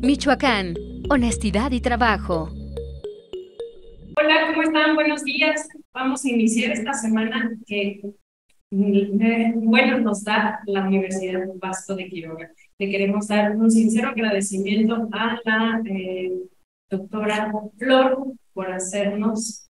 Michoacán, honestidad y trabajo. Hola, ¿cómo están? Buenos días. Vamos a iniciar esta semana que, nos da la Universidad Vasco de Quiroga. Le queremos dar un sincero agradecimiento a la doctora Flor por hacernos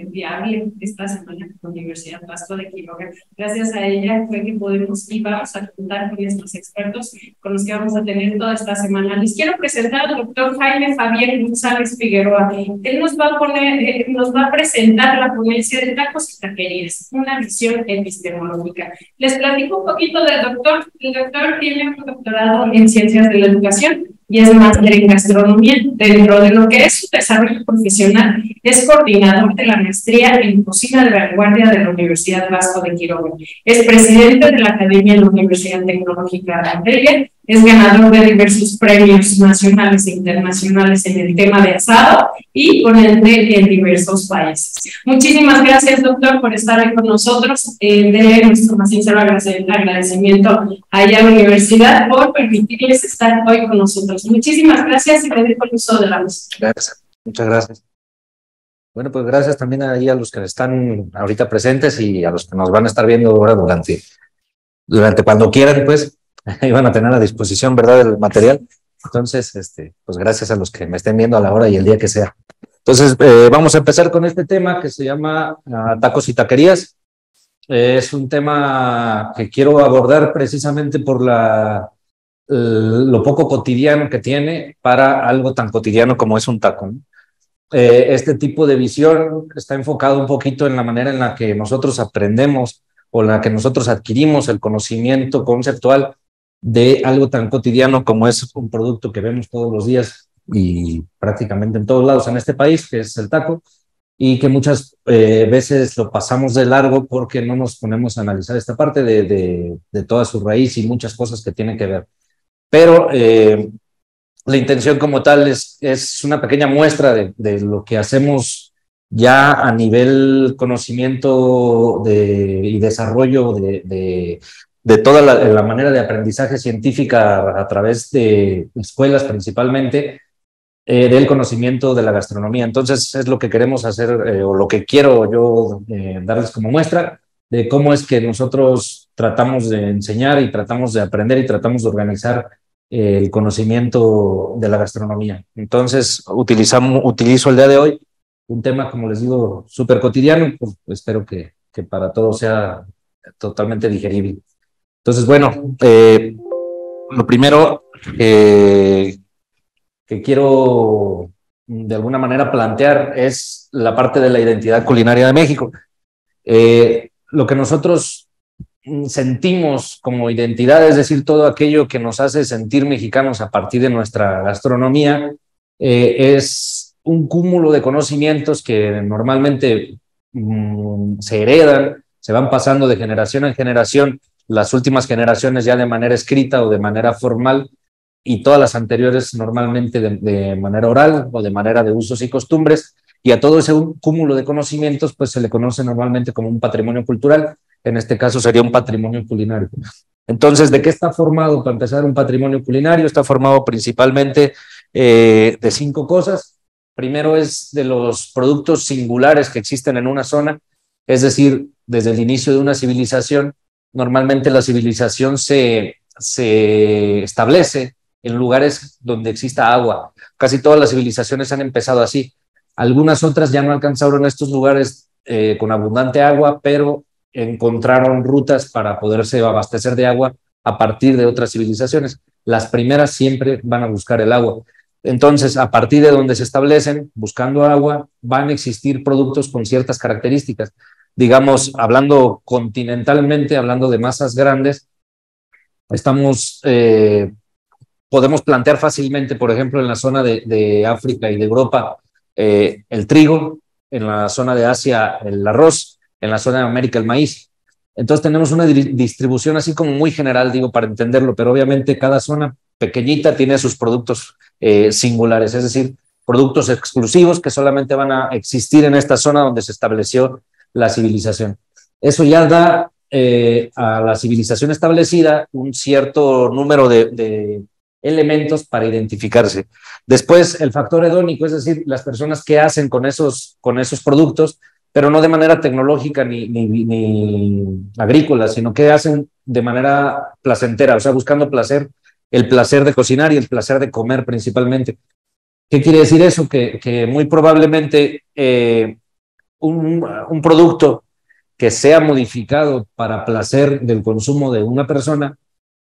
viable esta semana con la Universidad Vasco de Quiroga. Gracias a ella fue que podemos y vamos a contar con estos expertos con los que vamos a tener toda esta semana. Les quiero presentar al doctor Jaime Fabián González Figueroa. Él nos va a presentar la ponencia de tacos y taquerías, una visión epistemológica. Les platico un poquito del doctor. El doctor tiene un doctorado en Ciencias de la Educación y es máster en gastronomía. Dentro de lo que es su desarrollo profesional, es coordinador de la maestría en cocina de vanguardia de la Universidad Vasco de Quiroga. Es presidente de la Academia de la Universidad Tecnológica de Argelia. Es ganador de diversos premios nacionales e internacionales en el tema de asado y ponente en diversos países. Muchísimas gracias, doctor, por estar aquí con nosotros. De nuestro más sincero agradecimiento a la universidad por permitirles estar hoy con nosotros. Muchísimas gracias y le dejo el uso de la voz. Gracias, muchas gracias. Bueno, pues gracias también ahí a los que están ahorita presentes y a los que nos van a estar viendo ahora durante cuando quieran, pues, iban a tener a disposición, ¿verdad?, el material. Entonces, pues gracias a los que me estén viendo a la hora y el día que sea. Entonces, vamos a empezar con este tema que se llama tacos y taquerías. Es un tema que quiero abordar precisamente por lo poco cotidiano que tiene para algo tan cotidiano como es un taco, ¿no? Este tipo de visión está enfocado un poquito en la manera en la que nosotros aprendemos o en la que nosotros adquirimos el conocimiento conceptual de algo tan cotidiano como es un producto que vemos todos los días y prácticamente en todos lados en este país, que es el taco, y que muchas veces lo pasamos de largo porque no nos ponemos a analizar esta parte de toda su raíz y muchas cosas que tienen que ver. Pero la intención como tal es una pequeña muestra de lo que hacemos ya a nivel conocimiento y desarrollo de toda la manera de aprendizaje científica a través de escuelas principalmente, del conocimiento de la gastronomía. Entonces es lo que queremos hacer o lo que quiero yo darles como muestra de cómo es que nosotros tratamos de enseñar y tratamos de aprender y tratamos de organizar el conocimiento de la gastronomía. Entonces utilizo el día de hoy un tema, como les digo, súper cotidiano, pues espero que para todos sea totalmente digerible. Entonces, bueno, lo primero que quiero de alguna manera plantear es la parte de la identidad culinaria de México. Lo que nosotros sentimos como identidad, es decir, todo aquello que nos hace sentir mexicanos a partir de nuestra gastronomía, es un cúmulo de conocimientos que normalmente se heredan, se van pasando de generación en generación, las últimas generaciones ya de manera escrita o de manera formal, y todas las anteriores normalmente de manera oral o de manera de usos y costumbres, y a todo ese cúmulo de conocimientos pues se le conoce normalmente como un patrimonio cultural. En este caso sería un patrimonio culinario. Entonces, ¿de qué está formado? Para empezar, un patrimonio culinario está formado principalmente de 5 cosas. Primero es de los productos singulares que existen en una zona, es decir, desde el inicio de una civilización, normalmente la civilización se establece en lugares donde exista agua. Casi todas las civilizaciones han empezado así. Algunas otras ya no alcanzaron estos lugares con abundante agua, pero encontraron rutas para poderse abastecer de agua a partir de otras civilizaciones. Las primeras siempre van a buscar el agua. Entonces, a partir de donde se establecen, buscando agua, van a existir productos con ciertas características. Digamos, hablando continentalmente, hablando de masas grandes, podemos plantear fácilmente, por ejemplo, en la zona de África y de Europa, el trigo, en la zona de Asia, el arroz, en la zona de América el maíz. Entonces tenemos una distribución así como muy general, digo, para entenderlo, pero obviamente cada zona pequeñita tiene sus productos singulares, es decir, productos exclusivos que solamente van a existir en esta zona donde se estableció la civilización. Eso ya da a la civilización establecida un cierto número de elementos para identificarse. Después, el factor hedónico, es decir, las personas que hacen con esos productos, pero no de manera tecnológica ni agrícola, sino que hacen de manera placentera, o sea, buscando placer, el placer de cocinar y el placer de comer principalmente. ¿Qué quiere decir eso? Que muy probablemente un producto que sea modificado para placer del consumo de una persona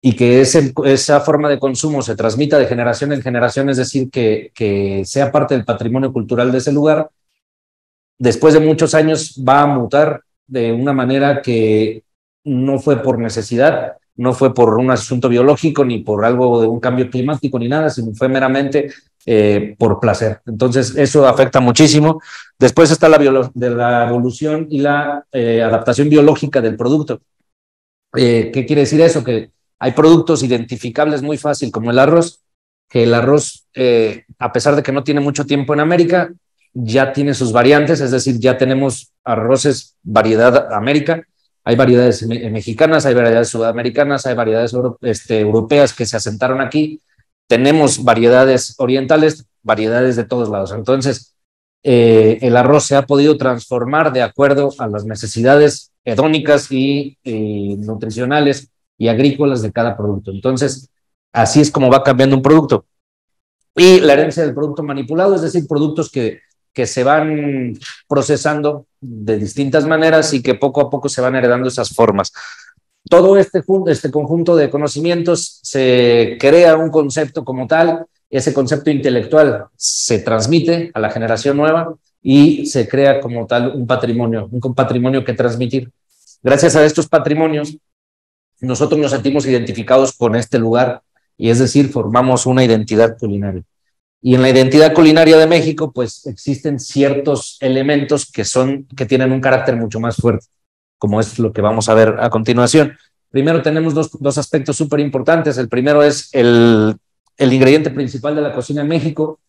y que esa forma de consumo se transmita de generación en generación, es decir, que sea parte del patrimonio cultural de ese lugar, después de muchos años va a mutar de una manera que no fue por necesidad, no fue por un asunto biológico, ni por algo de un cambio climático, ni nada, sino fue meramente por placer. Entonces, eso afecta muchísimo. Después está la evolución y la adaptación biológica del producto. ¿Qué quiere decir eso? Que hay productos identificables muy fácil, como el arroz, que el arroz, a pesar de que no tiene mucho tiempo en América, ya tiene sus variantes, es decir, ya tenemos arroces variedad América, hay variedades mexicanas, hay variedades sudamericanas, hay variedades europeas que se asentaron aquí, tenemos variedades orientales, variedades de todos lados. Entonces, el arroz se ha podido transformar de acuerdo a las necesidades hedónicas y nutricionales y agrícolas de cada producto. Entonces, así es como va cambiando un producto. Y la herencia del producto manipulado, es decir, productos que se van procesando de distintas maneras y que poco a poco se van heredando esas formas. Todo este conjunto de conocimientos se crea un concepto como tal, ese concepto intelectual se transmite a la generación nueva y se crea como tal un patrimonio que transmitir. Gracias a estos patrimonios, nosotros nos sentimos identificados con este lugar y es decir, formamos una identidad culinaria. Y en la identidad culinaria de México, pues existen ciertos elementos que tienen un carácter mucho más fuerte, como es lo que vamos a ver a continuación. Primero tenemos dos aspectos súper importantes. El primero es el ingrediente principal de la cocina en México.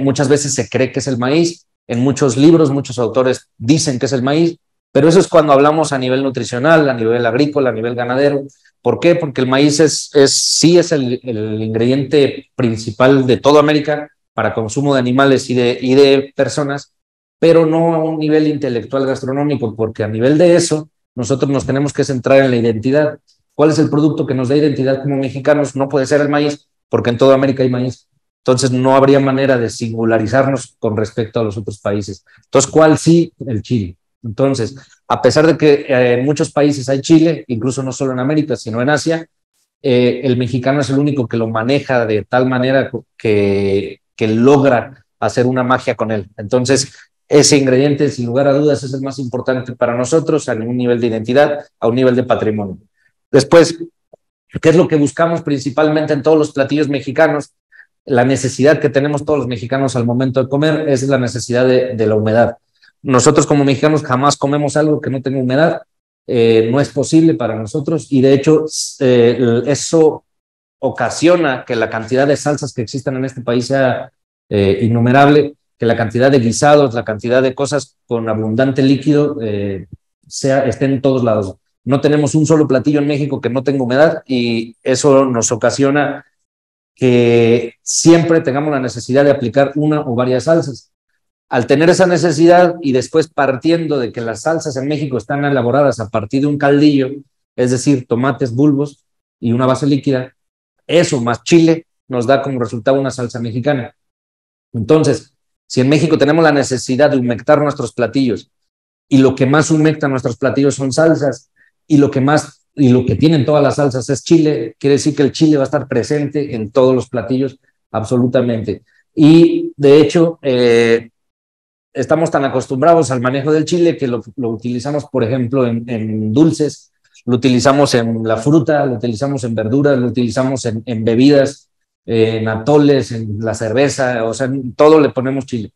Muchas veces se cree que es el maíz. En muchos libros, muchos autores dicen que es el maíz, pero eso es cuando hablamos a nivel nutricional, a nivel agrícola, a nivel ganadero. ¿Por qué? Porque el maíz sí es el ingrediente principal de toda América para consumo de animales y de personas, pero no a un nivel intelectual gastronómico, porque a nivel de eso nosotros nos tenemos que centrar en la identidad. ¿Cuál es el producto que nos da identidad como mexicanos? No puede ser el maíz, porque en toda América hay maíz. Entonces no habría manera de singularizarnos con respecto a los otros países. Entonces, ¿cuál sí? El chile. Entonces, a pesar de que en muchos países hay chile, incluso no solo en América, sino en Asia, el mexicano es el único que lo maneja de tal manera que logra hacer una magia con él. Entonces, ese ingrediente, sin lugar a dudas, es el más importante para nosotros a un nivel de identidad, a un nivel de patrimonio. Después, ¿qué es lo que buscamos principalmente en todos los platillos mexicanos? La necesidad que tenemos todos los mexicanos al momento de comer es la necesidad de la humedad. Nosotros como mexicanos jamás comemos algo que no tenga humedad, no es posible para nosotros y de hecho eso ocasiona que la cantidad de salsas que existen en este país sea innumerable, que la cantidad de guisados, la cantidad de cosas con abundante líquido esté en todos lados. No tenemos un solo platillo en México que no tenga humedad y eso nos ocasiona que siempre tengamos la necesidad de aplicar una o varias salsas. Al tener esa necesidad y después partiendo de que las salsas en México están elaboradas a partir de un caldillo, es decir, tomates, bulbos y una base líquida, eso más chile nos da como resultado una salsa mexicana. Entonces, si en México tenemos la necesidad de humectar nuestros platillos y lo que más humecta nuestros platillos son salsas y lo que tienen todas las salsas es chile, quiere decir que el chile va a estar presente en todos los platillos absolutamente. Y de hecho, estamos tan acostumbrados al manejo del chile que lo utilizamos, por ejemplo, en dulces, lo utilizamos en la fruta, lo utilizamos en verduras, lo utilizamos en bebidas, en atoles, en la cerveza, o sea, en todo le ponemos chile.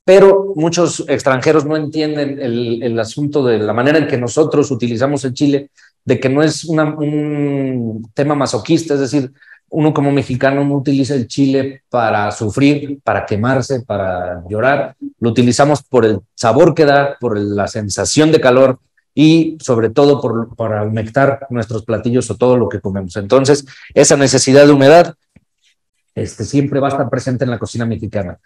Pero muchos extranjeros no entienden el asunto de la manera en que nosotros utilizamos el chile, de que no es un tema masoquista, es decir, uno como mexicano no utiliza el chile para sufrir, para quemarse, para llorar, lo utilizamos por el sabor que da, por la sensación de calor y sobre todo para humectar nuestros platillos o todo lo que comemos. Entonces, esa necesidad de humedad siempre va a estar presente en la cocina mexicana.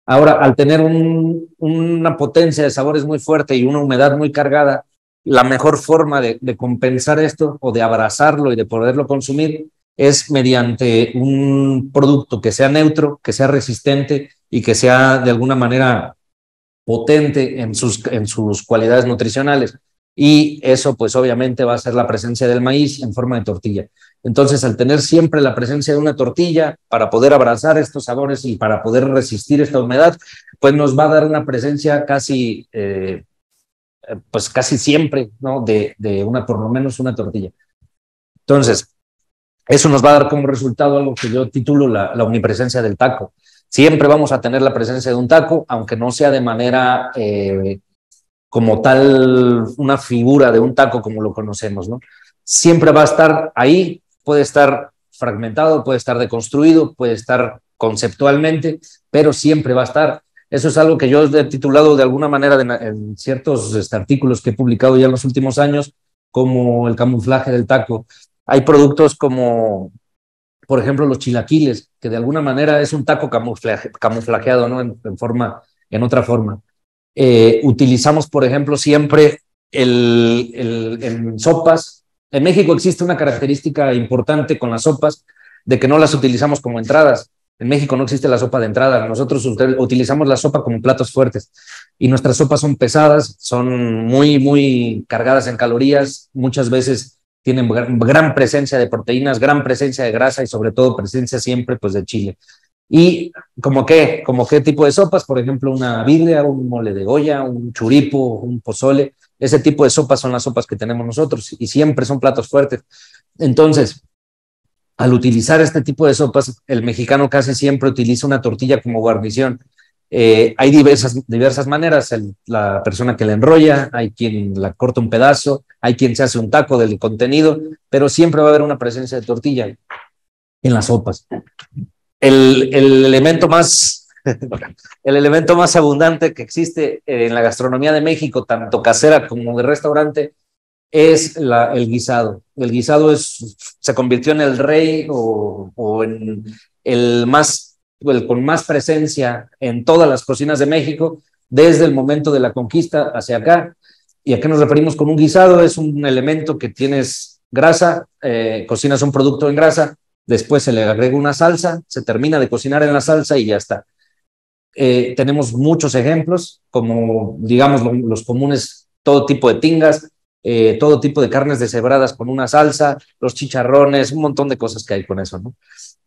Ahora, al tener una potencia de sabores muy fuerte y una humedad muy cargada, la mejor forma de compensar esto o de abrazarlo y de poderlo consumir es mediante un producto que sea neutro, que sea resistente y que sea de alguna manera potente en sus cualidades nutricionales. Y eso pues obviamente va a ser la presencia del maíz en forma de tortilla. Entonces, al tener siempre la presencia de una tortilla para poder abrazar estos sabores y para poder resistir esta humedad, pues nos va a dar una presencia casi, pues casi siempre, ¿no? De por lo menos una tortilla. Entonces, eso nos va a dar como resultado algo que yo titulo la omnipresencia del taco. Siempre vamos a tener la presencia de un taco, aunque no sea de manera como tal una figura de un taco como lo conocemos, ¿no? Siempre va a estar ahí, puede estar fragmentado, puede estar deconstruido, puede estar conceptualmente, pero siempre va a estar. Eso es algo que yo he titulado de alguna manera en ciertos artículos que he publicado ya en los últimos años, como el camuflaje del taco. Hay productos como, por ejemplo, los chilaquiles, que de alguna manera es un taco camuflajeado, ¿no? En otra forma. Utilizamos, por ejemplo, siempre en sopas. En México existe una característica importante con las sopas de que no las utilizamos como entradas. En México no existe la sopa de entrada. Nosotros utilizamos la sopa como platos fuertes y nuestras sopas son pesadas, son muy, muy cargadas en calorías. Muchas veces tienen gran presencia de proteínas, gran presencia de grasa y sobre todo presencia siempre pues de chile. ¿Y como qué tipo de sopas? Por ejemplo, una birria, un mole de olla, un churipo, un pozole. Ese tipo de sopas son las sopas que tenemos nosotros y siempre son platos fuertes. Entonces, al utilizar este tipo de sopas, el mexicano casi siempre utiliza una tortilla como guarnición. Hay diversas maneras. La persona que la enrolla, hay quien la corta un pedazo, hay quien se hace un taco del contenido, pero siempre va a haber una presencia de tortilla en las sopas. El elemento más abundante que existe en la gastronomía de México, tanto casera como de restaurante, es el guisado. El guisado se convirtió en el rey o en el con más presencia en todas las cocinas de México desde el momento de la conquista hacia acá. ¿Y a qué nos referimos con un guisado? Es un elemento que tienes grasa, cocinas un producto en grasa, después se le agrega una salsa, se termina de cocinar en la salsa y ya está. Tenemos muchos ejemplos, como digamos los comunes, todo tipo de tingas, todo tipo de carnes deshebradas con una salsa, los chicharrones, un montón de cosas que hay con eso, ¿no?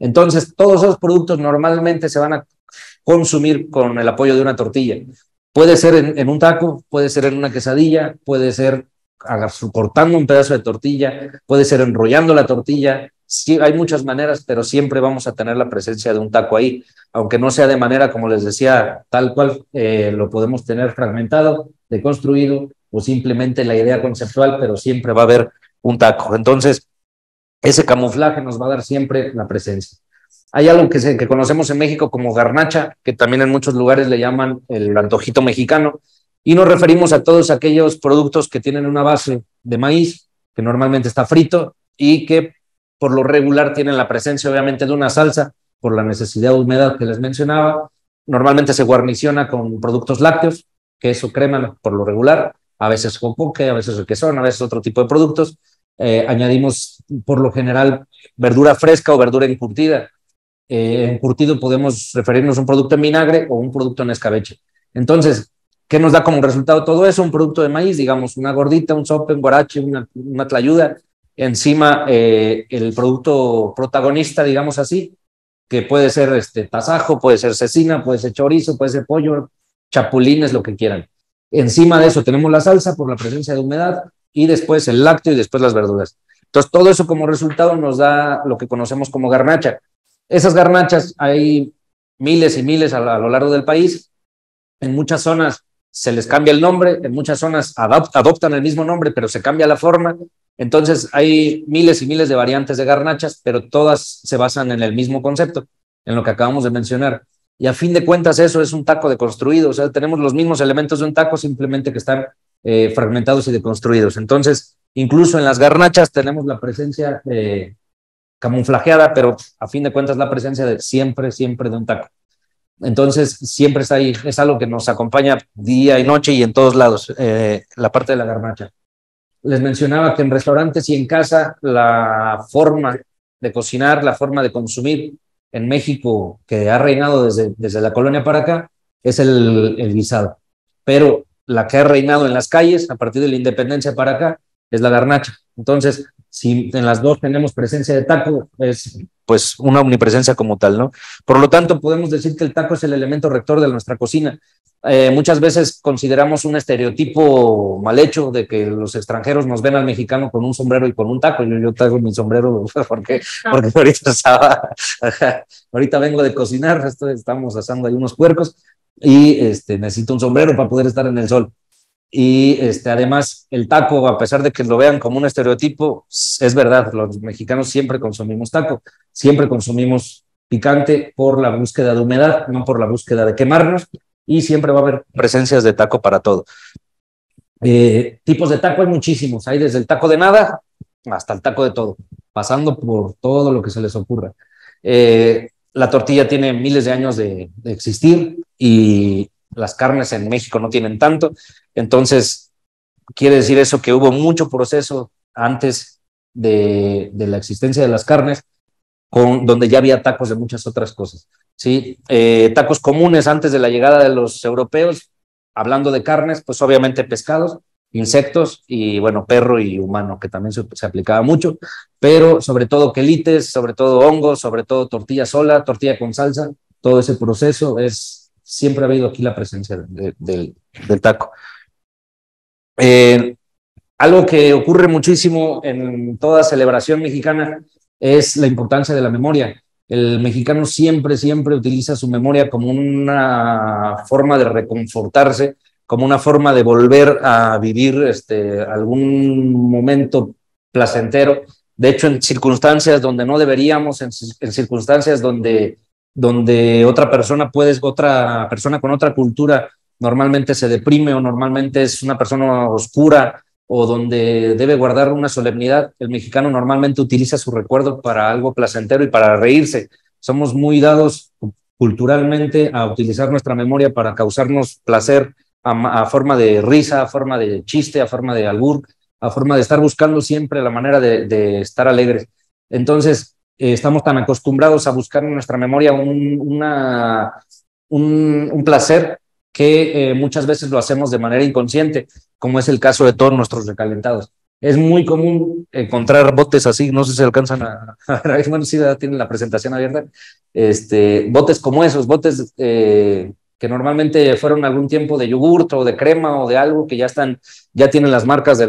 Entonces, todos esos productos normalmente se van a consumir con el apoyo de una tortilla. Puede ser en un taco, puede ser en una quesadilla, puede ser cortando un pedazo de tortilla, puede ser enrollando la tortilla. Sí, hay muchas maneras, pero siempre vamos a tener la presencia de un taco ahí, aunque no sea de manera, como les decía, tal cual lo podemos tener fragmentado, deconstruido o simplemente la idea conceptual, pero siempre va a haber un taco. Entonces, ese camuflaje nos va a dar siempre la presencia. Hay algo que conocemos en México como garnacha, que también en muchos lugares le llaman el antojito mexicano, y nos referimos a todos aquellos productos que tienen una base de maíz, que normalmente está frito y que por lo regular tienen la presencia obviamente de una salsa por la necesidad de humedad que les mencionaba. Normalmente se guarniciona con productos lácteos, queso, crema por lo regular, a veces jocoque, a veces requesón, a veces otro tipo de productos. Añadimos por lo general verdura fresca o verdura encurtida. Encurtido podemos referirnos a un producto en vinagre o un producto en escabeche. Entonces, ¿qué nos da como resultado todo eso? Un producto de maíz, digamos, una gordita, un sope, un guarache, una tlayuda. Encima, el producto protagonista, digamos así, que puede ser tasajo, puede ser cecina, puede ser chorizo, puede ser pollo, chapulines, lo que quieran. Encima de eso tenemos la salsa por la presencia de humedad y después el lácteo y después las verduras. Entonces, todo eso como resultado nos da lo que conocemos como garnacha. Esas garnachas hay miles y miles a lo largo del país. En muchas zonas se les cambia el nombre, en muchas zonas adoptan el mismo nombre, pero se cambia la forma. Entonces hay miles y miles de variantes de garnachas, pero todas se basan en el mismo concepto, en lo que acabamos de mencionar. Y a fin de cuentas eso es un taco deconstruido, o sea, tenemos los mismos elementos de un taco, simplemente que están fragmentados y deconstruidos. Entonces, incluso en las garnachas tenemos la presencia camuflajeada, pero a fin de cuentas la presencia de siempre de un taco. Entonces, siempre está ahí, es algo que nos acompaña día y noche y en todos lados, la parte de la garnacha. Les mencionaba que en restaurantes y en casa la forma de cocinar, la forma de consumir en México que ha reinado desde la colonia para acá es el guisado. Pero la que ha reinado en las calles a partir de la independencia para acá es la garnacha. Entonces, si en las dos tenemos presencia de taco, es pues una omnipresencia como tal, ¿no? Por lo tanto, podemos decir que el taco es el elemento rector de nuestra cocina. Muchas veces consideramos un estereotipo mal hecho de que los extranjeros nos ven al mexicano con un sombrero y con un taco. Yo traigo mi sombrero porque ahorita vengo de cocinar, estamos asando ahí unos puercos y necesito un sombrero para poder estar en el sol. Y además el taco, a pesar de que lo vean como un estereotipo, es verdad, los mexicanos siempre consumimos taco, siempre consumimos picante por la búsqueda de humedad, no por la búsqueda de quemarnos, y siempre va a haber presencias de taco para todo. Tipos de taco hay muchísimos, hay desde el taco de nada hasta el taco de todo, pasando por todo lo que se les ocurra. La tortilla tiene miles de años de existir y las carnes en México no tienen tanto, entonces quiere decir eso que hubo mucho proceso antes de la existencia de las carnes, donde ya había tacos de muchas otras cosas, ¿sí? Tacos comunes antes de la llegada de los europeos, hablando de carnes, pues obviamente pescados, insectos y bueno, perro y humano, que también se aplicaba mucho, pero sobre todo quelites, sobre todo hongos, sobre todo tortilla sola, tortilla con salsa, todo ese proceso siempre ha habido aquí la presencia del taco. Algo que ocurre muchísimo en toda celebración mexicana es la importancia de la memoria. El mexicano siempre utiliza su memoria como una forma de reconfortarse, como una forma de volver a vivir algún momento placentero. De hecho, en circunstancias donde no deberíamos, en circunstancias donde otra persona con otra cultura normalmente se deprime o normalmente es una persona oscura o donde debe guardar una solemnidad, el mexicano normalmente utiliza su recuerdo para algo placentero y para reírse. Somos muy dados culturalmente a utilizar nuestra memoria para causarnos placer a forma de risa, a forma de chiste, a forma de albur, a forma de estar buscando siempre la manera de estar alegres. Entonces, estamos tan acostumbrados a buscar en nuestra memoria un placer que muchas veces lo hacemos de manera inconsciente, como es el caso de todos nuestros recalentados. Es muy común encontrar botes así, no sé si se alcanzan a ver, bueno, sí, tienen la presentación abierta, botes como esos, botes que normalmente fueron algún tiempo de yogurt o de crema o de algo que ya tienen las marcas de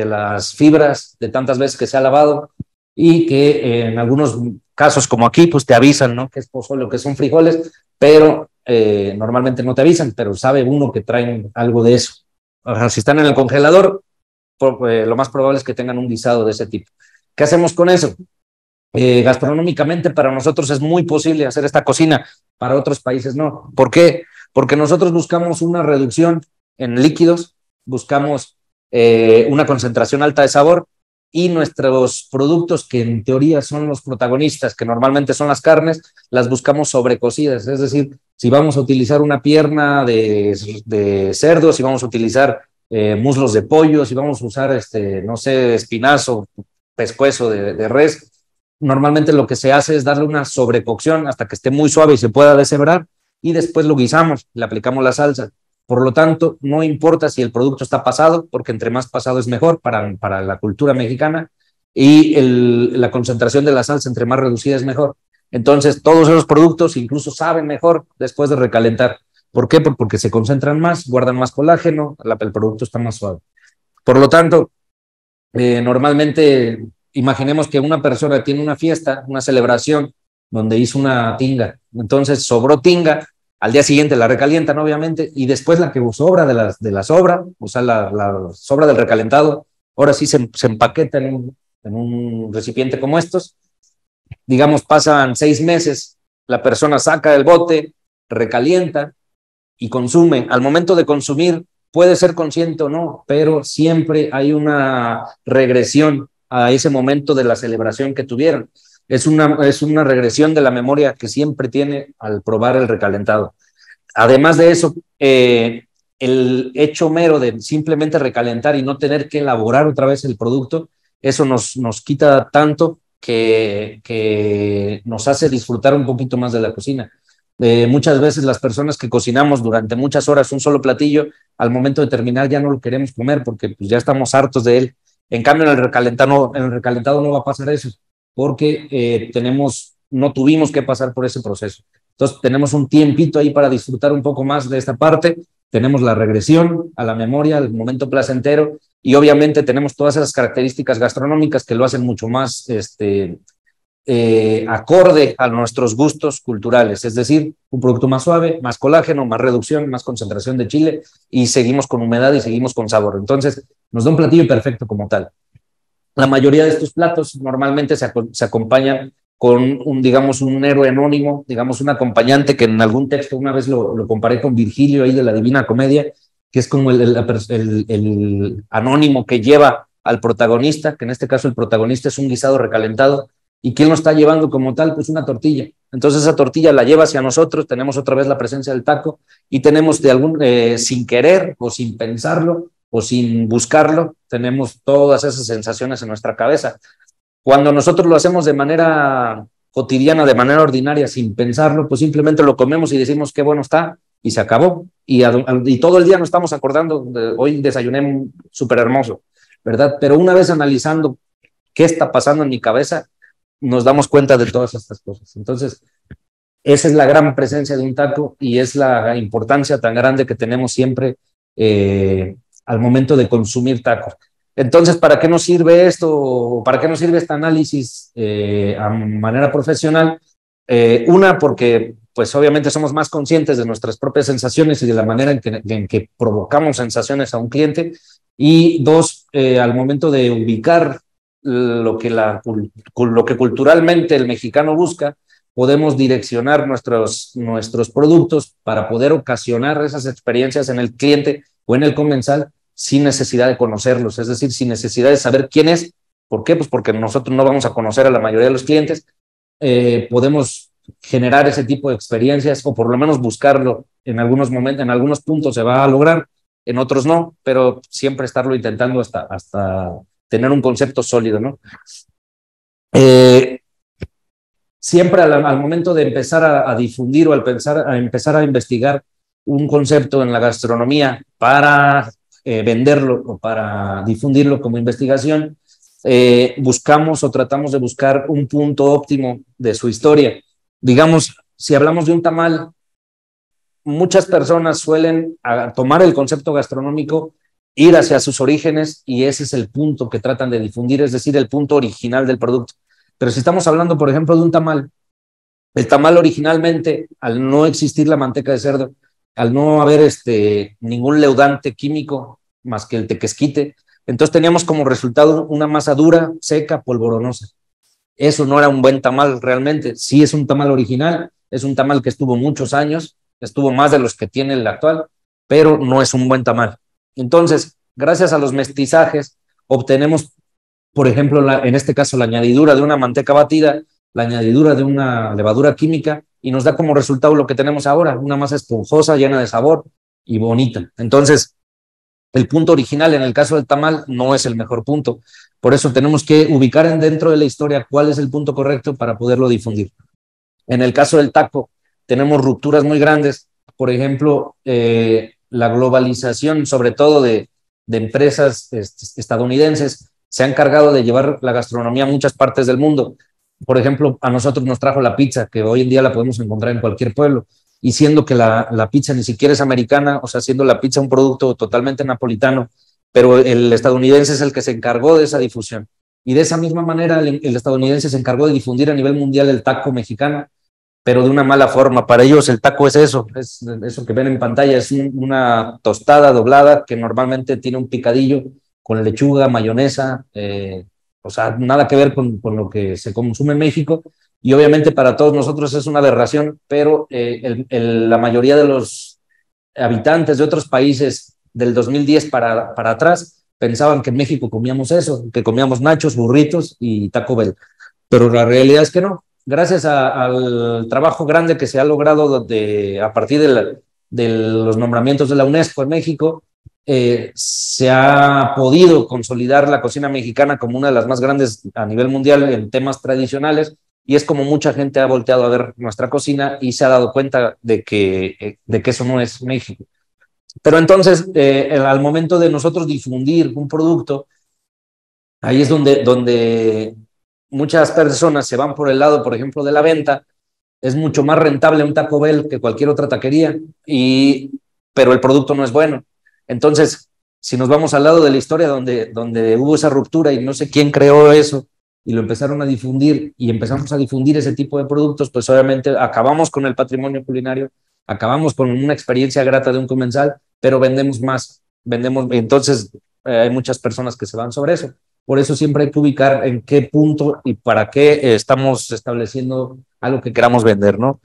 las fibras de tantas veces que se ha lavado y que en algunos casos como aquí pues te avisan, ¿no? Que es pozole o que son frijoles, pero normalmente no te avisan, pero sabe uno que traen algo de eso. O sea, si están en el congelador, lo más probable es que tengan un guisado de ese tipo. ¿Qué hacemos con eso? Gastronómicamente para nosotros es muy posible hacer esta cocina, para otros países no. ¿Por qué? Porque nosotros buscamos una reducción en líquidos, buscamos una concentración alta de sabor y nuestros productos que en teoría son los protagonistas, que normalmente son las carnes, las buscamos sobrecocidas. Es decir, si vamos a utilizar una pierna de cerdo, si vamos a utilizar muslos de pollo, si vamos a usar, no sé, espinazo, pescuezo de res, normalmente lo que se hace es darle una sobrecocción hasta que esté muy suave y se pueda deshebrar y después lo guisamos, le aplicamos la salsa. Por lo tanto, no importa si el producto está pasado, porque entre más pasado es mejor para la cultura mexicana, y la concentración de la salsa entre más reducida es mejor. Entonces, todos esos productos incluso saben mejor después de recalentar. ¿Por qué? Porque se concentran más, guardan más colágeno, el producto está más suave. Por lo tanto, normalmente, imaginemos que una persona tiene una fiesta, una celebración, donde hizo una tinga. Entonces, sobró tinga. Al día siguiente la recalientan, obviamente, y después la que sobra de la sobra, o sea, la sobra del recalentado, ahora sí se empaqueta en un recipiente como estos. Digamos, pasan 6 meses, la persona saca el bote, recalienta y consume. Al momento de consumir, puede ser consciente o no, pero siempre hay una regresión a ese momento de la celebración que tuvieron. Es una regresión de la memoria que siempre tiene al probar el recalentado. Además de eso, el hecho mero de simplemente recalentar y no tener que elaborar otra vez el producto, eso nos quita tanto que nos hace disfrutar un poquito más de la cocina. Muchas veces las personas que cocinamos durante muchas horas un solo platillo, al momento de terminar ya no lo queremos comer porque pues, ya estamos hartos de él. En cambio, en el recalentado no va a pasar eso, porque no tuvimos que pasar por ese proceso. Entonces tenemos un tiempito ahí para disfrutar un poco más de esta parte, tenemos la regresión a la memoria, al momento placentero, y obviamente tenemos todas esas características gastronómicas que lo hacen mucho más acorde a nuestros gustos culturales, es decir, un producto más suave, más colágeno, más reducción, más concentración de chile, y seguimos con humedad y seguimos con sabor. Entonces, nos da un platillo perfecto como tal. La mayoría de estos platos normalmente se acompañan con digamos, un héroe anónimo, digamos, un acompañante que en algún texto una vez lo comparé con Virgilio ahí de la Divina Comedia, que es como el anónimo que lleva al protagonista, que en este caso el protagonista es un guisado recalentado. ¿Y quién lo está llevando como tal? Pues una tortilla. Entonces esa tortilla la lleva hacia nosotros, tenemos otra vez la presencia del taco y tenemos sin querer o sin pensarlo o sin buscarlo, tenemos todas esas sensaciones en nuestra cabeza. Cuando nosotros lo hacemos de manera cotidiana, de manera ordinaria, sin pensarlo, pues simplemente lo comemos y decimos qué bueno está y se acabó. Y todo el día nos estamos acordando, hoy desayuné súper hermoso, ¿verdad? Pero una vez analizando qué está pasando en mi cabeza, nos damos cuenta de todas estas cosas. Entonces, esa es la gran presencia de un taco y es la importancia tan grande que tenemos siempre al momento de consumir tacos. Entonces, ¿para qué nos sirve esto? ¿Para qué nos sirve este análisis a manera profesional? Una, porque pues obviamente somos más conscientes de nuestras propias sensaciones y de la manera en que provocamos sensaciones a un cliente. Y dos, al momento de ubicar lo que culturalmente el mexicano busca, podemos direccionar nuestros productos para poder ocasionar esas experiencias en el cliente o en el comensal sin necesidad de conocerlos, es decir, sin necesidad de saber quién es. ¿Por qué? Pues porque nosotros no vamos a conocer a la mayoría de los clientes. Podemos generar ese tipo de experiencias o por lo menos buscarlo en algunos momentos, en algunos puntos se va a lograr, en otros no, pero siempre estarlo intentando hasta tener un concepto sólido, ¿no? Siempre al momento de empezar a difundir o a empezar a investigar un concepto en la gastronomía para venderlo o para difundirlo como investigación, buscamos o tratamos de buscar un punto óptimo de su historia. Digamos, si hablamos de un tamal, muchas personas suelen tomar el concepto gastronómico, ir hacia sus orígenes y ese es el punto que tratan de difundir, es decir, el punto original del producto. Pero si estamos hablando, por ejemplo, de un tamal, el tamal originalmente, al no existir la manteca de cerdo, al no haber ningún leudante químico más que el tequesquite, entonces teníamos como resultado una masa dura, seca, polvoronosa. Eso no era un buen tamal realmente. Sí es un tamal original, es un tamal que estuvo muchos años, estuvo más de los que tiene el actual, pero no es un buen tamal. Entonces, gracias a los mestizajes, obtenemos, por ejemplo, en este caso, la añadidura de una manteca batida, la añadidura de una levadura química, y nos da como resultado lo que tenemos ahora, una masa esponjosa, llena de sabor y bonita. Entonces, el punto original en el caso del tamal no es el mejor punto. Por eso tenemos que ubicar dentro de la historia cuál es el punto correcto para poderlo difundir. En el caso del taco, tenemos rupturas muy grandes. Por ejemplo, la globalización, sobre todo de empresas estadounidenses, se han encargado de llevar la gastronomía a muchas partes del mundo. Por ejemplo, a nosotros nos trajo la pizza, que hoy en día la podemos encontrar en cualquier pueblo, y siendo que la pizza ni siquiera es americana, o sea, siendo la pizza un producto totalmente napolitano, pero el estadounidense es el que se encargó de esa difusión. Y de esa misma manera, el estadounidense se encargó de difundir a nivel mundial el taco mexicano, pero de una mala forma. Para ellos el taco es eso que ven en pantalla, es una tostada doblada que normalmente tiene un picadillo con lechuga, mayonesa, o sea, nada que ver con lo que se consume en México, y obviamente para todos nosotros es una aberración, pero la mayoría de los habitantes de otros países del 2010 para atrás pensaban que en México comíamos eso, que comíamos nachos, burritos y Taco Bell. Pero la realidad es que no. Gracias al trabajo grande que se ha logrado a partir de los nombramientos de la UNESCO en México, se ha podido consolidar la cocina mexicana como una de las más grandes a nivel mundial en temas tradicionales, y es como mucha gente ha volteado a ver nuestra cocina y se ha dado cuenta de que eso no es México. Pero entonces, al momento de nosotros difundir un producto, ahí es donde muchas personas se van por el lado, por ejemplo, de la venta. Es mucho más rentable un Taco Bell que cualquier otra taquería, pero el producto no es bueno. Entonces, si nos vamos al lado de la historia donde hubo esa ruptura y no sé quién creó eso y lo empezaron a difundir y empezamos a difundir ese tipo de productos, pues obviamente acabamos con el patrimonio culinario, acabamos con una experiencia grata de un comensal, pero vendemos más, entonces hay muchas personas que se van sobre eso. Por eso siempre hay que ubicar en qué punto y para qué estamos estableciendo algo que queramos vender, ¿no?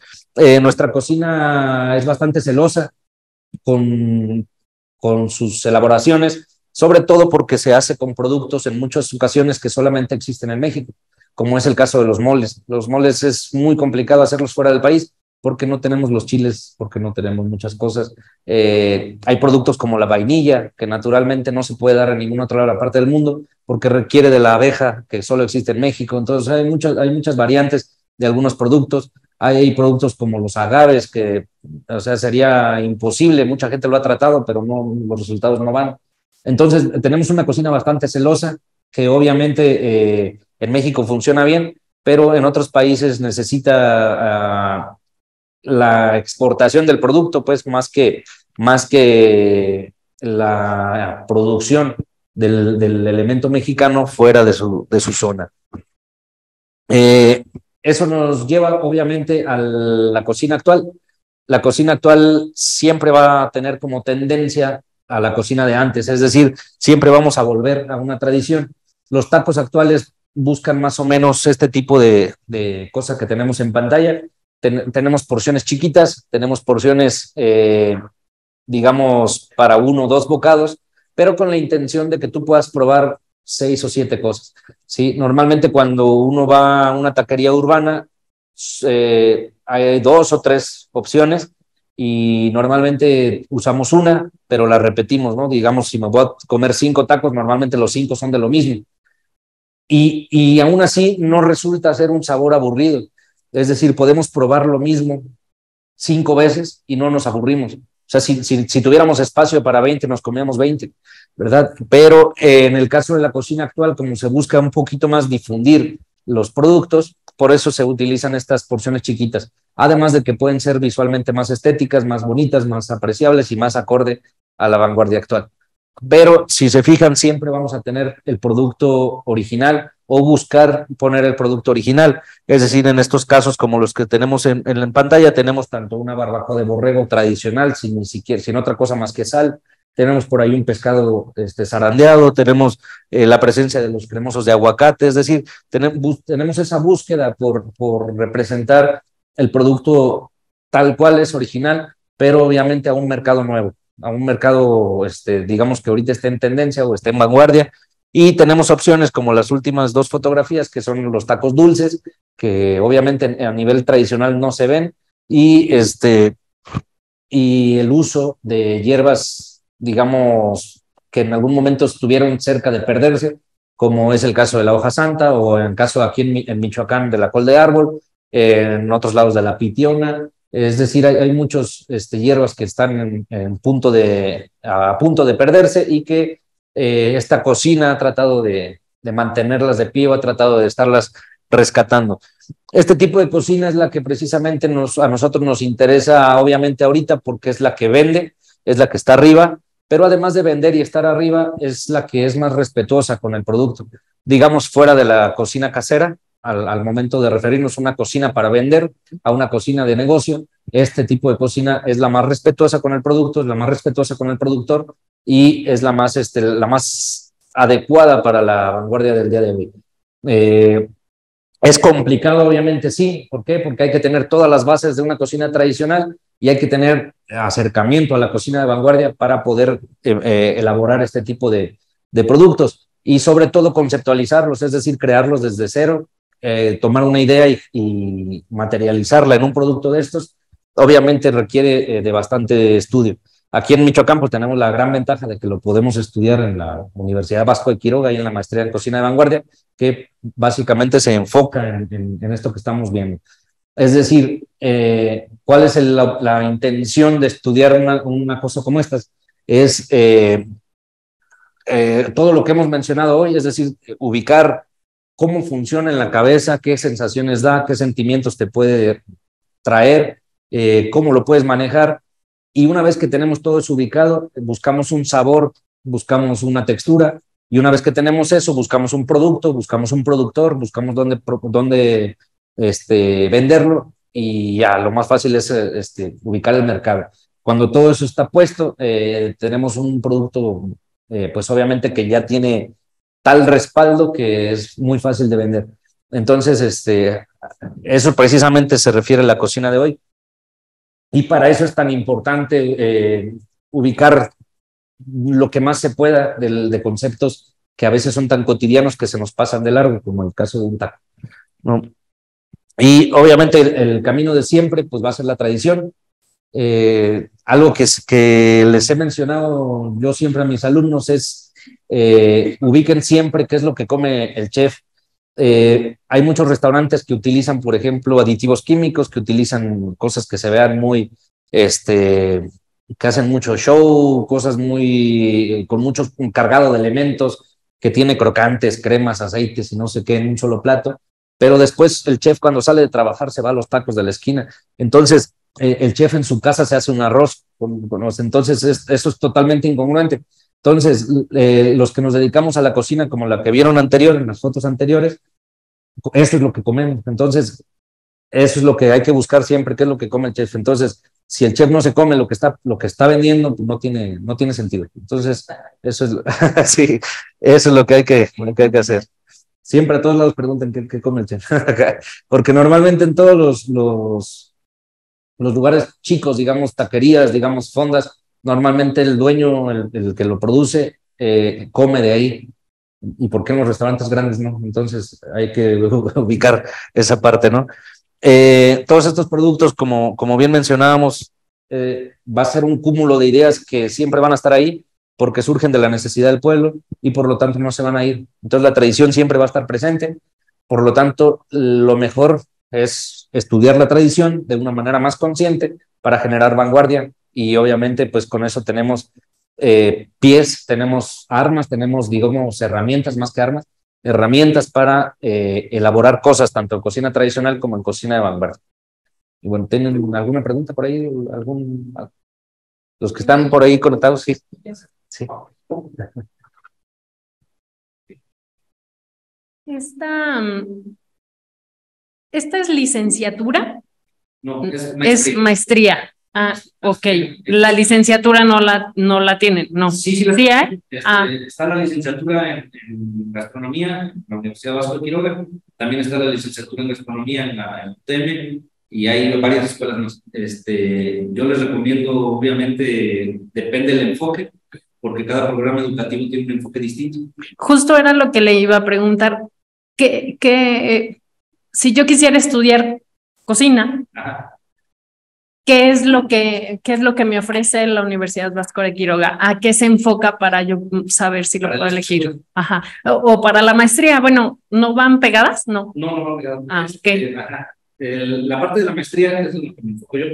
Nuestra cocina es bastante celosa con sus elaboraciones, sobre todo porque se hace con productos en muchas ocasiones que solamente existen en México, como es el caso de los moles. Los moles es muy complicado hacerlos fuera del país porque no tenemos los chiles, porque no tenemos muchas cosas. Hay productos como la vainilla, que naturalmente no se puede dar en ninguna otra parte del mundo, porque requiere de la abeja, que solo existe en México. Entonces hay muchas variantes de algunos productos. Hay productos como los agaves, que, o sea, sería imposible, mucha gente lo ha tratado, pero no, los resultados no van. Entonces, tenemos una cocina bastante celosa, que obviamente en México funciona bien, pero en otros países necesita la exportación del producto, pues más que la producción del elemento mexicano fuera de su zona. Eso nos lleva obviamente a la cocina actual. La cocina actual siempre va a tener como tendencia a la cocina de antes, es decir, siempre vamos a volver a una tradición. Los tacos actuales buscan más o menos este tipo de cosas que tenemos en pantalla. Tenemos porciones chiquitas, tenemos porciones, digamos, para 1 o 2 bocados, pero con la intención de que tú puedas probar 6 o 7 cosas. ¿Sí? Normalmente cuando uno va a una taquería urbana, hay 2 o 3 opciones y normalmente usamos una, pero la repetimos, ¿no? Digamos, si me voy a comer 5 tacos, normalmente los 5 son de lo mismo. Y aún así no resulta ser un sabor aburrido. Es decir, podemos probar lo mismo 5 veces y no nos aburrimos. O sea, si tuviéramos espacio para 20, nos comíamos 20, ¿verdad? Pero en el caso de la cocina actual, como se busca un poquito más difundir los productos, por eso se utilizan estas porciones chiquitas. Además de que pueden ser visualmente más estéticas, más bonitas, más apreciables y más acorde a la vanguardia actual. Pero si se fijan, siempre vamos a tener el producto original o buscar poner el producto original. Es decir, en estos casos como los que tenemos en pantalla, tenemos tanto una barbacoa de borrego tradicional, sin otra cosa más que sal. Tenemos por ahí un pescado zarandeado, tenemos la presencia de los cremosos de aguacate. Es decir, tenemos esa búsqueda por representar el producto tal cual es original, pero obviamente a un mercado nuevo, a un mercado, digamos que ahorita esté en tendencia o esté en vanguardia. Y tenemos opciones como las últimas 2 fotografías, que son los tacos dulces, que obviamente a nivel tradicional no se ven, y el uso de hierbas, digamos, que en algún momento estuvieron cerca de perderse, como es el caso de la hoja santa, o en el caso aquí en Michoacán de la col de árbol, en otros lados de la pitiona. Es decir, hay muchos hierbas que están a punto de perderse y que esta cocina ha tratado de mantenerlas de pie o ha tratado de estarlas rescatando. Este tipo de cocina es la que precisamente a nosotros nos interesa, obviamente ahorita, porque es la que vende, es la que está arriba, pero además de vender y estar arriba, es la que es más respetuosa con el producto. Digamos, fuera de la cocina casera, al momento de referirnos a una cocina para vender, a una cocina de negocio, este tipo de cocina es la más respetuosa con el producto, es la más respetuosa con el productor y es la más adecuada para la vanguardia del día de hoy. Es complicado, obviamente, sí. ¿Por qué? Porque hay que tener todas las bases de una cocina tradicional y hay que tener acercamiento a la cocina de vanguardia para poder elaborar este tipo de productos y sobre todo conceptualizarlos, es decir, crearlos desde cero, tomar una idea y materializarla en un producto de estos, obviamente requiere de bastante estudio. Aquí en Michoacán pues tenemos la gran ventaja de que lo podemos estudiar en la Universidad Vasco de Quiroga y en la maestría en cocina de vanguardia, que básicamente se enfoca en esto que estamos viendo. Es decir, ¿cuál es la intención de estudiar una cosa como esta? Es todo lo que hemos mencionado hoy, es decir, ubicar cómo funciona en la cabeza, qué sensaciones da, qué sentimientos te puede traer, cómo lo puedes manejar. Y una vez que tenemos todo eso ubicado, buscamos un sabor, buscamos una textura, y una vez que tenemos eso, buscamos un producto, buscamos un productor, buscamos dónde venderlo, y ya lo más fácil es ubicar el mercado. Cuando todo eso está puesto, tenemos un producto, pues obviamente que ya tiene tal respaldo que es muy fácil de vender. Entonces, eso precisamente se refiere a la cocina de hoy. Y para eso es tan importante ubicar lo que más se pueda de conceptos que a veces son tan cotidianos que se nos pasan de largo, como el caso de un taco, ¿no? Y obviamente el camino de siempre pues va a ser la tradición. Algo que les he mencionado yo siempre a mis alumnos es ubiquen siempre qué es lo que come el chef. Hay muchos restaurantes que utilizan, por ejemplo, aditivos químicos, que utilizan cosas que se vean muy, que hacen mucho show, cosas muy, con mucho cargado de elementos, que tiene crocantes, cremas, aceites y no sé qué en un solo plato. Pero después el chef cuando sale de trabajar se va a los tacos de la esquina. Entonces, el chef en su casa se hace un arroz. Entonces, eso es totalmente incongruente. Entonces, los que nos dedicamos a la cocina, como la que vieron anterior, en las fotos anteriores, eso es lo que comemos. Entonces, eso es lo que hay que buscar siempre, qué es lo que come el chef. Entonces, si el chef no se come lo que está vendiendo, pues no tiene sentido. Entonces, eso es, sí, eso es lo que hay que hacer. Siempre a todos lados pregunten qué come el chef. Porque normalmente en todos los lugares chicos, digamos, taquerías, digamos, fondas, normalmente el dueño, el que lo produce, come de ahí. ¿Y por qué en los restaurantes grandes no? Entonces hay que ubicar esa parte, ¿no? Todos estos productos, como bien mencionábamos, va a ser un cúmulo de ideas que siempre van a estar ahí porque surgen de la necesidad del pueblo y por lo tanto no se van a ir. Entonces la tradición siempre va a estar presente, por lo tanto lo mejor es estudiar la tradición de una manera más consciente para generar vanguardia y obviamente pues con eso tenemos pies, tenemos armas, tenemos digamos herramientas más que armas, herramientas para elaborar cosas tanto en cocina tradicional como en cocina de vanguardia. Y bueno, ¿tienen alguna pregunta por ahí? Los que están por ahí conectados, sí. Sí. ¿Esta es licenciatura? No, es maestría. Ah, ok. La licenciatura no la tienen, no. Sí, ¿Sí hay? Está la licenciatura en gastronomía en la Universidad Vasco de Quiroga, también está la licenciatura en gastronomía en la UTM y hay varias escuelas más. Yo les recomiendo, obviamente, depende del enfoque, porque cada programa educativo tiene un enfoque distinto. Justo era lo que le iba a preguntar, si yo quisiera estudiar cocina, Ajá. ¿qué es lo que me ofrece la Universidad Vasco de Quiroga? ¿A qué se enfoca para yo saber si lo puedo elegir? Ajá. O para la maestría, bueno, ¿no van pegadas? No. No van pegadas. Ah, ok. Ajá. La parte de la maestría es lo que me enfoco yo.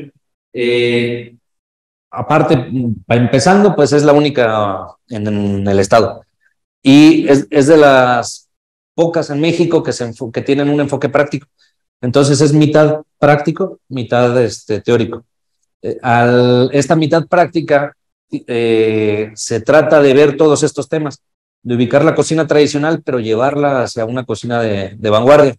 Aparte, empezando, pues es la única en el estado. Y es de las pocas en México que tienen un enfoque práctico. Entonces es mitad práctico, mitad teórico. Esta mitad práctica se trata de ver todos estos temas, de ubicar la cocina tradicional, pero llevarla hacia una cocina de vanguardia,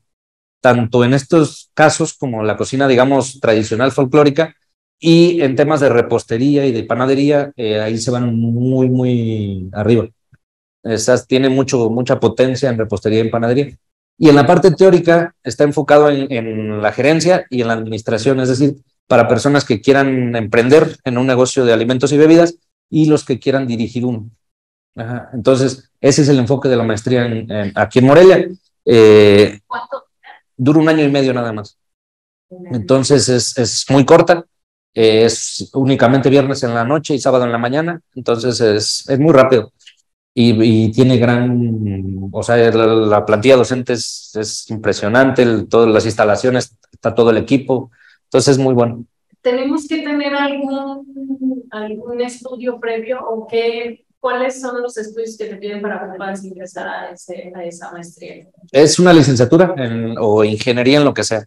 tanto en estos casos como la cocina, digamos, tradicional folclórica, y en temas de repostería y de panadería, ahí se van muy, muy arriba. Tiene mucha potencia en repostería y en panadería. Y en la parte teórica está enfocado en la gerencia y en la administración, es decir, para personas que quieran emprender en un negocio de alimentos y bebidas y los que quieran dirigir uno. Ajá. Entonces, ese es el enfoque de la maestría aquí en Morelia. Dura 1 año y medio nada más. Entonces, es muy corta. Es únicamente viernes en la noche y sábado en la mañana. Entonces, es muy rápido. Y tiene o sea, la plantilla docente es impresionante, todas las instalaciones, está todo el equipo, entonces es muy bueno. ¿Tenemos que tener algún estudio previo o cuáles son los estudios que te piden para que puedas ingresar a esa maestría? Es una licenciatura o ingeniería en lo que sea.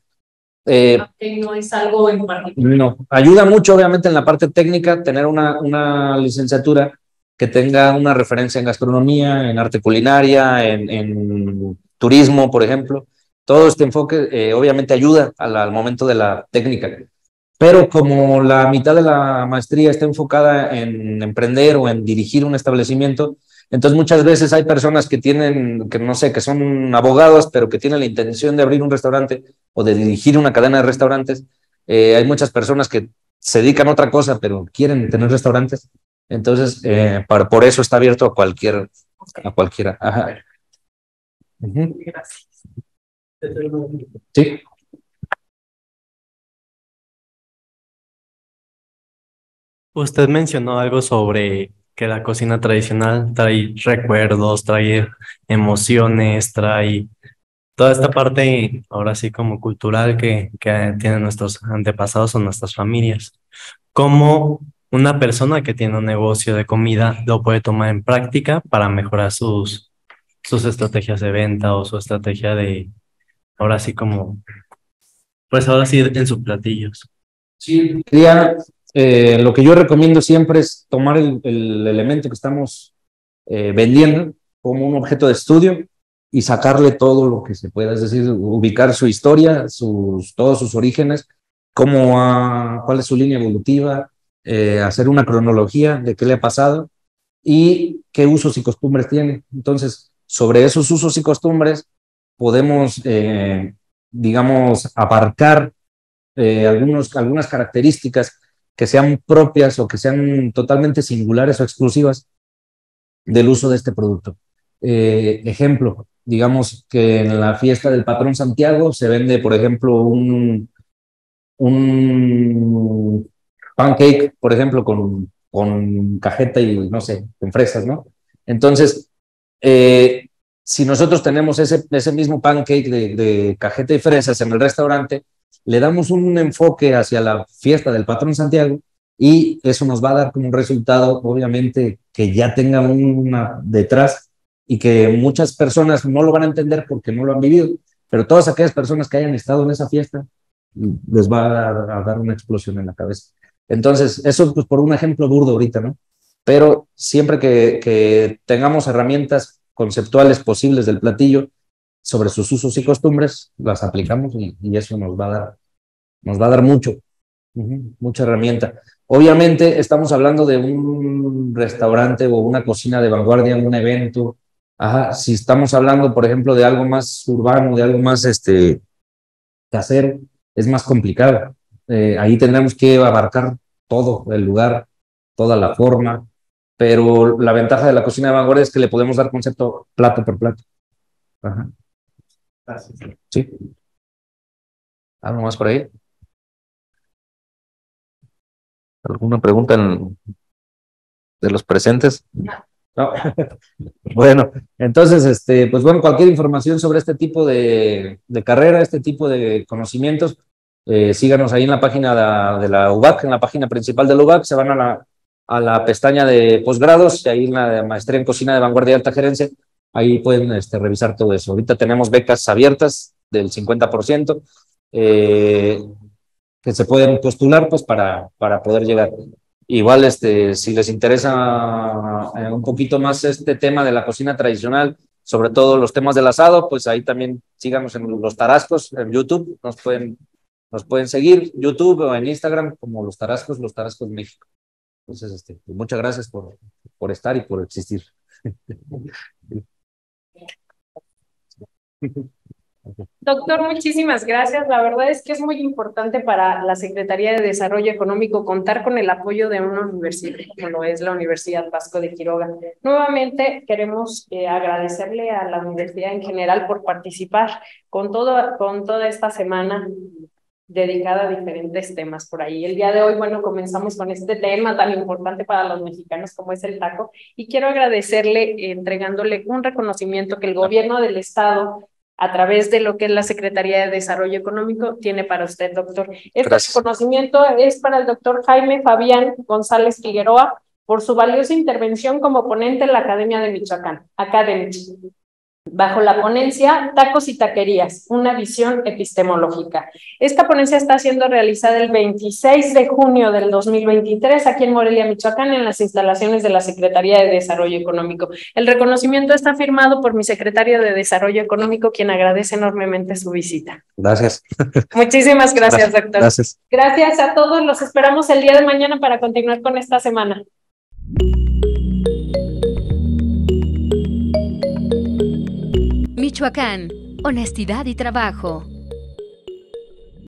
No es algo en particular. No, ayuda mucho obviamente en la parte técnica tener una licenciatura que tenga una referencia en gastronomía, en arte culinaria, en turismo, por ejemplo. Todo este enfoque obviamente ayuda al momento de la técnica. Pero como la mitad de la maestría está enfocada en emprender o en dirigir un establecimiento, entonces muchas veces hay personas que no sé, que son abogados, pero que tienen la intención de abrir un restaurante o de dirigir una cadena de restaurantes. Hay muchas personas que se dedican a otra cosa, pero quieren tener restaurantes. Entonces, por eso está abierto a cualquiera. Ajá. Gracias. Sí. Usted mencionó algo sobre que la cocina tradicional trae recuerdos, trae emociones, trae toda esta parte, ahora sí como cultural que tienen nuestros antepasados o nuestras familias. ¿Cómo una persona que tiene un negocio de comida lo puede tomar en práctica para mejorar sus estrategias de venta o su estrategia de, ahora sí como, pues ahora sí en sus platillos? Sí, lo que yo recomiendo siempre es tomar el elemento que estamos vendiendo como un objeto de estudio y sacarle todo lo que se pueda, es decir, ubicar su historia, todos sus orígenes, cuál es su línea evolutiva, hacer una cronología de qué le ha pasado y qué usos y costumbres tiene. Entonces, sobre esos usos y costumbres podemos, digamos, abarcar algunas características que sean propias o que sean totalmente singulares o exclusivas del uso de este producto. Ejemplo, digamos que en la fiesta del patrón Santiago se vende, por ejemplo, un pancake, por ejemplo, con cajeta y, no sé, con fresas, ¿no? Entonces, si nosotros tenemos ese mismo pancake de cajeta y fresas en el restaurante, le damos un enfoque hacia la fiesta del patrón Santiago y eso nos va a dar como un resultado, obviamente, que ya tenga una detrás y que muchas personas no lo van a entender porque no lo han vivido, pero todas aquellas personas que hayan estado en esa fiesta les va a dar una explosión en la cabeza. Entonces, eso pues por un ejemplo burdo ahorita, ¿no? Pero siempre que tengamos herramientas conceptuales posibles del platillo sobre sus usos y costumbres, las aplicamos y eso nos va a dar mucho, mucha herramienta. Obviamente estamos hablando de un restaurante o una cocina de vanguardia, un evento. Ajá, si estamos hablando, por ejemplo, de algo más urbano, de algo más casero, es más complicado. Ahí tendremos que abarcar todo el lugar, toda la forma, pero la ventaja de la cocina de vanguardia es que le podemos dar concepto plato por plato. Ajá. Sí. ¿Algo más por ahí? ¿Alguna pregunta de los presentes? No. Bueno, entonces, pues bueno, cualquier información sobre este tipo de carrera, este tipo de conocimientos, síganos ahí en la página de la UBAC, en la página principal de la UBAC, se van a la pestaña de posgrados, y ahí en la maestría en cocina de vanguardia y alta gerencia, ahí pueden revisar todo eso. Ahorita tenemos becas abiertas del 50%, que se pueden postular pues para poder llegar. Igual, si les interesa un poquito más este tema de la cocina tradicional, sobre todo los temas del asado, pues ahí también síganos en Los Tarascos, en YouTube, nos pueden seguir, YouTube o en Instagram como Los Tarascos México. Entonces, pues muchas gracias por estar y por existir. Doctor, muchísimas gracias. La verdad es que es muy importante para la Secretaría de Desarrollo Económico contar con el apoyo de una universidad como lo es la Universidad Vasco de Quiroga. Nuevamente queremos agradecerle a la universidad en general por participar con toda esta semana dedicada a diferentes temas por ahí. El día de hoy, bueno, comenzamos con este tema tan importante para los mexicanos como es el taco, y quiero agradecerle entregándole un reconocimiento que el gobierno del estado, a través de lo que es la Secretaría de Desarrollo Económico, tiene para usted, doctor. Este Gracias. reconocimiento es para el doctor Jaime Fabián González Figueroa por su valiosa intervención como ponente en la Academia de Michoacán, Academy, bajo la ponencia Tacos y Taquerías, una visión epistemológica. Esta ponencia está siendo realizada el 26 de junio del 2023 aquí en Morelia, Michoacán, en las instalaciones de la Secretaría de Desarrollo Económico. El reconocimiento está firmado por mi secretario de Desarrollo Económico, quien agradece enormemente su visita. Gracias. Muchísimas gracias, doctor. Gracias. Gracias a todos, los esperamos el día de mañana para continuar con esta semana. Michoacán, honestidad y trabajo.